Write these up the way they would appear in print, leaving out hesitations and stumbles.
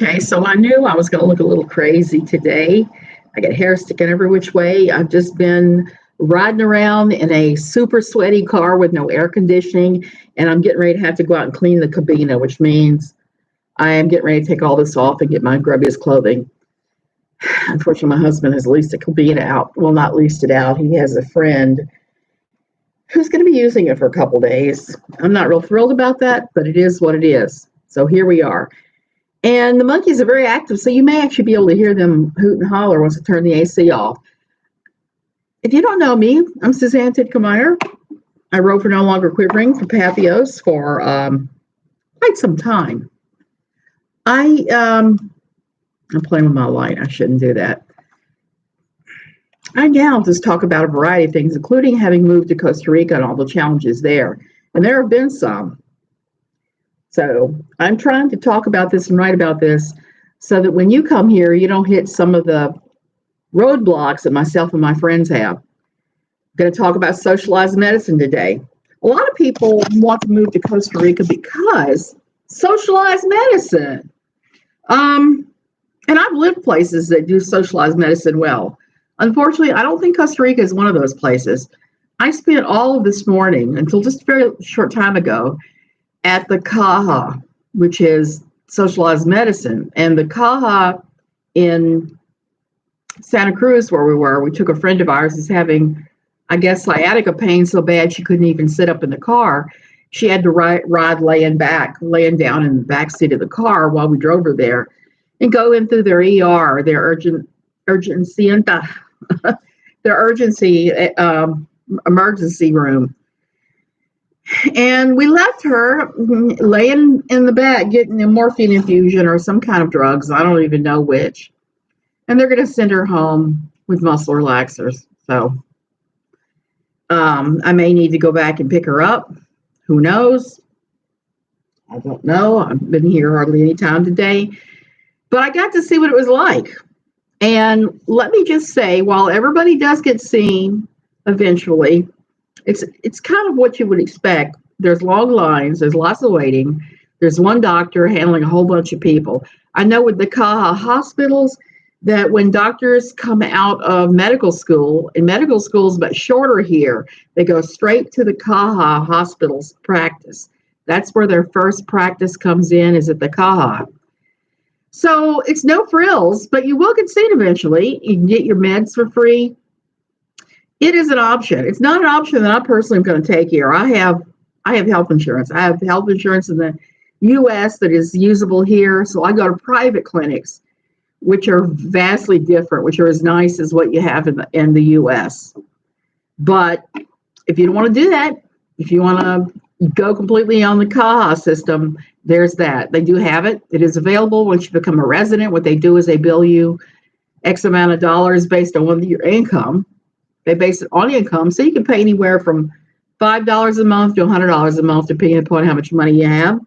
Okay, so I knew I was going to look a little crazy today. I got hair sticking every which way. I've just been riding around in a super sweaty car with no air conditioning, and I'm getting ready to have to go out and clean the cabina, which means I am getting ready to take all this off and get my grubbiest clothing. Unfortunately, my husband has leased a cabina out. Well, not leased it out. He has a friend who's going to be using it for a couple days. I'm not real thrilled about that, but it is what it is. So here we are. And the monkeys are very active, so you may actually be able to hear them hoot and holler once I turn the AC off. If you don't know me, I'm Suzanne Titkemeyer. I wrote for No Longer Quivering for Pathos for quite some time. I'm playing with my light. I shouldn't do that. I now just talk about a variety of things, including having moved to Costa Rica and all the challenges there. And there have been some. So I'm trying to talk about this and write about this so that when you come here, you don't hit some of the roadblocks that myself and my friends have. I'm going to talk about socialized medicine today. A lot of people want to move to Costa Rica because socialized medicine. And I've lived places that do socialized medicine well. Unfortunately, I don't think Costa Rica is one of those places. I spent all of this morning until just a very short time ago at the Caja, which is socialized medicine. And the Caja in Santa Cruz, where we took a friend of ours who's having, I guess, sciatica pain so bad she couldn't even sit up in the car. She had to ride laying down in the back seat of the car while we drove her there and go in through their ER, their urgency emergency room. And we left her laying in the bed getting a morphine infusion or some kind of drugs. I don't even know which. And they're going to send her home with muscle relaxers. So I may need to go back and pick her up. Who knows? I don't know. I've been here hardly any time today. But I got to see what it was like. And let me just say, while everybody does get seen eventually, it's kind of what you would expect. There's long lines. There's lots of waiting. There's one doctor handling a whole bunch of people. I know with the Caja hospitals that when doctors come out of medical school, and medical school is but shorter here, they go straight to the Caja hospitals practice. That's where their first practice comes in, is at the Caja. So it's no frills, but you will get seen eventually. You can get your meds for free. It is an option. It's not an option that I personally am going to take here. I have health insurance. I have health insurance in the U.S. that is usable here. So I go to private clinics, which are vastly different, which are as nice as what you have in the U.S. But if you don't want to do that, if you want to go completely on the Caja system, there's that. They do have it. It is available once you become a resident. What they do is they bill you X amount of dollars based on your income. They base it on income, so you can pay anywhere from $5 a month to $100 a month, depending upon how much money you have.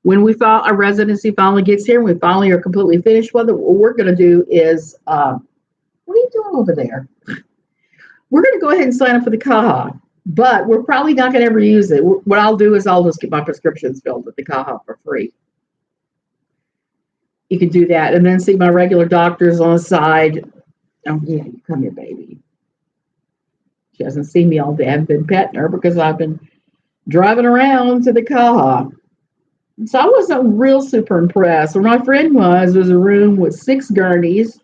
When a residency finally gets here, and we finally are completely finished with it, what we're going to do is, what are you doing over there? We're going to go ahead and sign up for the Caja, but we're probably not going to ever use it. What I'll do is I'll just get my prescriptions filled with the Caja for free. You can do that, and then see my regular doctors on the side. Oh, yeah, you come here, baby. She hasn't seen me all day. I've been petting her because I've been driving around to the Caja. So I wasn't real super impressed. Where my friend was a room with 6 gurneys,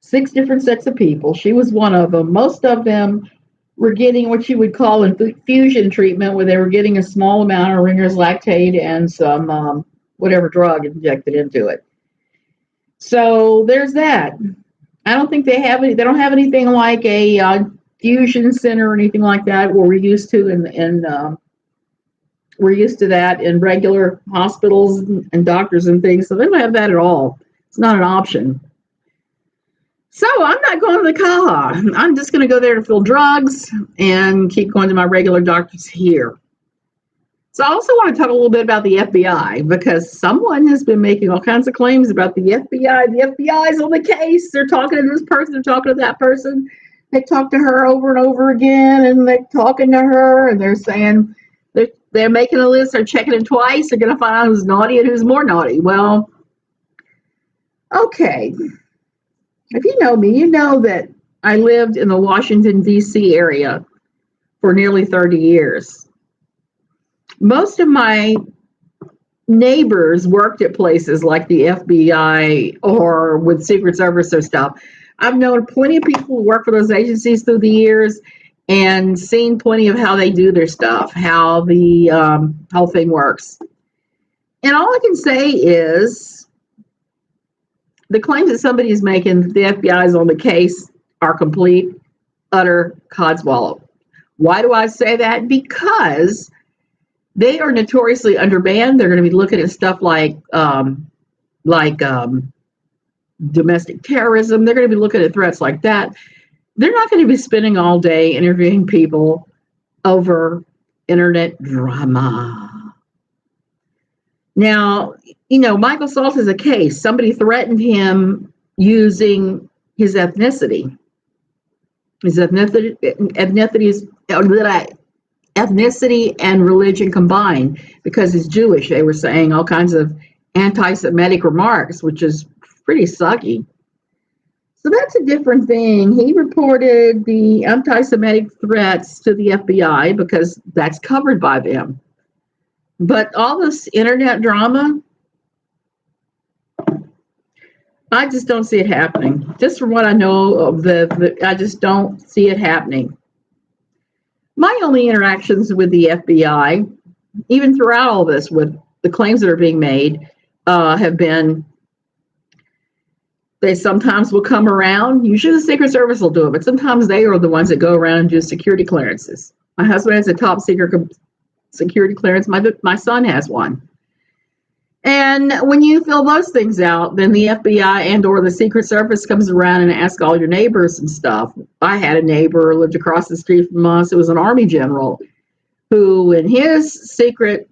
6 different sets of people. She was one of them. Most of them were getting what you would call infusion treatment, where they were getting a small amount of Ringer's lactate and some whatever drug injected into it. So there's that. I don't think they have any. They don't have anything like a fusion center or anything like that. Where we're used to we're used to that in regular hospitals and doctors and things. So they don't have that at all. It's not an option. So I'm not going to the Caja. I'm just going to go there to fill drugs and keep going to my regular doctors here. So I also want to talk a little bit about the FBI, because someone has been making all kinds of claims about the FBI. The FBI is on the case. They're talking to this person. They're talking to that person. They talk to her over and over again, and they're talking to her, and they're saying they're making a list. They're checking it twice. They're going to find out who's naughty and who's more naughty. Well, Okay, if you know me, you know that I lived in the Washington, D.C. area for nearly 30 years. Most of my neighbors worked at places like the FBI or with Secret Service or stuff. I've known plenty of people who work for those agencies through the years and seen plenty of how they do their stuff, how the whole thing works. And all I can say is the claims that somebody is making, the FBI is on the case, are complete, utter codswallop. Why do I say that? Because they are notoriously underbanned. They're going to be looking at stuff like domestic terrorism. They're going to be looking at threats like that. They're not going to be spending all day interviewing people over internet drama. Now, Michael Salt is a case. Somebody threatened him using his ethnicity. His ethnicity and religion combined, because he's Jewish. They were saying all kinds of anti-Semitic remarks, which is pretty sucky. So that's a different thing. He reported the anti-Semitic threats to the FBI because that's covered by them. But all this internet drama, I just don't see it happening. Just from what I know of I just don't see it happening. My only interactions with the FBI, even throughout all this, with the claims that are being made, have been they sometimes will come around. Usually the Secret Service will do it, but sometimes they are the ones that go around and do security clearances. My husband has a top secret security clearance. My son has one. And when you fill those things out, then the FBI and or the Secret Service comes around and asks all your neighbors and stuff. I had a neighbor who lived across the street from us. It was an Army general who, when his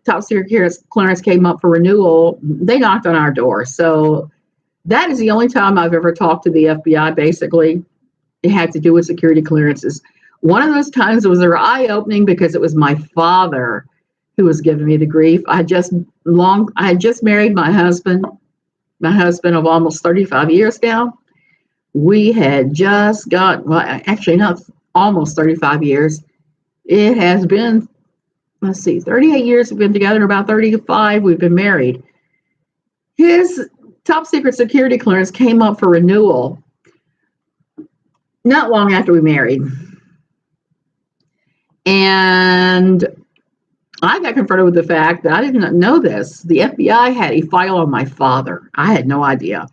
top secret clearance came up for renewal, they knocked on our door. So that is the only time I've ever talked to the FBI, basically. It had to do with security clearances. One of those times was eye-opening because it was my father who was giving me the grief. I had just married my husband of almost 35 years now. We had just got, well, actually not almost 35 years. It has been, 38 years we've been together, about 35 we've been married. His top secret security clearance came up for renewal not long after we married. And I got confronted with the fact that I did not know this. The FBI had a file on my father. I had no idea.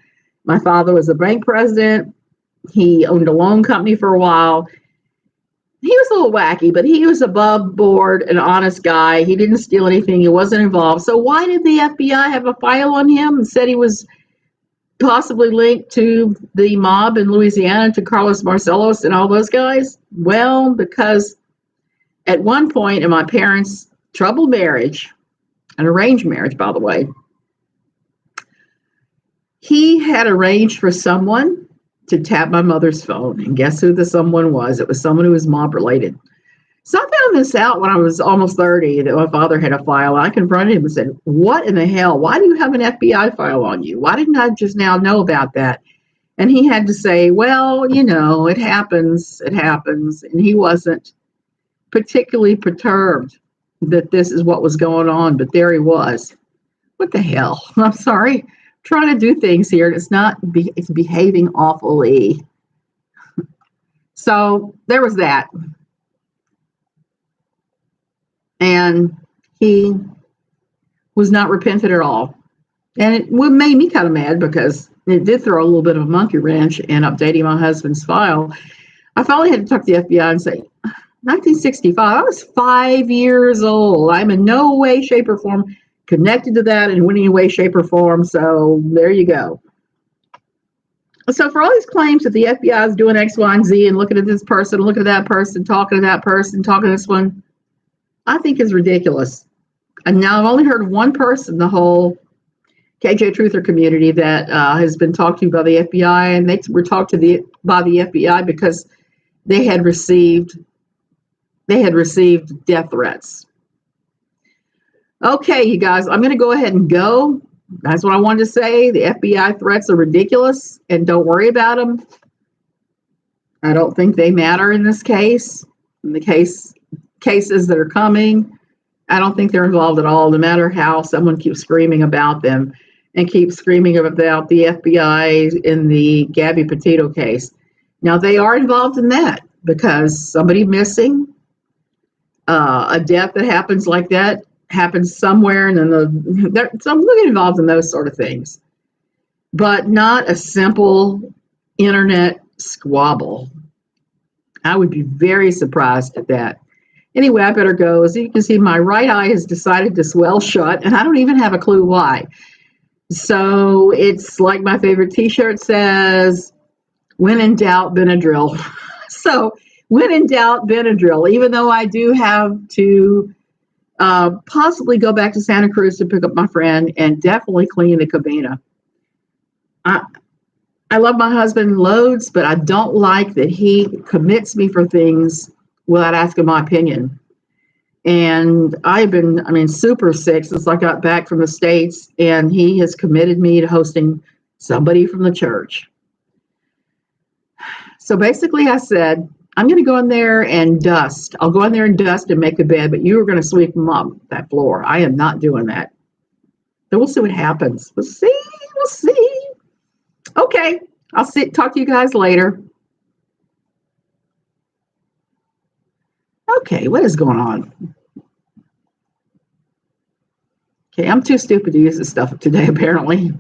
My father was a bank president. He owned a loan company for a while. He was a little wacky, but he was above board, an honest guy. He didn't steal anything. He wasn't involved. So why did the FBI have a file on him and said he was possibly linked to the mob in Louisiana, to Carlos Marcellos and all those guys? Well, because at one point in my parents' troubled marriage, an arranged marriage, by the way, he had arranged for someone to tap my mother's phone. And guess who the someone was? It was someone who was mob related. So I found this out when I was almost 30, that my father had a file. I confronted him and said, what in the hell? Why do you have an FBI file on you? Why didn't I just now know about that? And he had to say, well, it happens. It happens. And he wasn't particularly perturbed that this is what was going on, but there he was. What the hell? I'm sorry. I'm trying to do things here, and it's behaving awfully. So there was that. And he was not repentant at all. And it made me kind of mad because it did throw a little bit of a monkey wrench in updating my husband's file. I finally had to talk to the FBI and say, 1965, I was 5 years old. I'm in no way, shape, or form connected to that in any way, shape, or form. So there you go. So for all these claims that the FBI is doing X, Y, and Z and looking at this person, looking at that person, talking to that person, talking to this one, I think is ridiculous. And now I've only heard one person, the whole KJ Truther community, that has been talked to by the FBI, and they were talked to by the FBI because they had received death threats. Okay, you guys, I'm going to go ahead and go. That's what I wanted to say. The FBI threats are ridiculous, and don't worry about them. I don't think they matter in this case. In the cases that are coming, I don't think they're involved at all, no matter how someone keeps screaming about them and keeps screaming about the FBI in the Gabby Petito case. Now, they are involved in that because somebody missing, a death that happens like that happens somewhere, and then so I'm looking involved in those sort of things, but not a simple internet squabble. I would be very surprised at that. Anyway, I better go. As you can see, my right eye has decided to swell shut, and I don't even have a clue why. So it's like my favorite t-shirt says, when in doubt, Benadryl. So when in doubt, Benadryl, even though I do have to possibly go back to Santa Cruz to pick up my friend and definitely clean the cabina. I love my husband loads, but I don't like that he commits me for things without asking my opinion. And I've been, super sick since I got back from the States, and he has committed me to hosting somebody from the church. So basically I said, I'm going to go in there and dust. I'll go in there and dust and make the bed, but you are going to sweep them up, that floor. I am not doing that. So we'll see what happens. We'll see. Okay, talk to you guys later. Okay, what is going on? Okay, I'm too stupid to use this stuff today, apparently.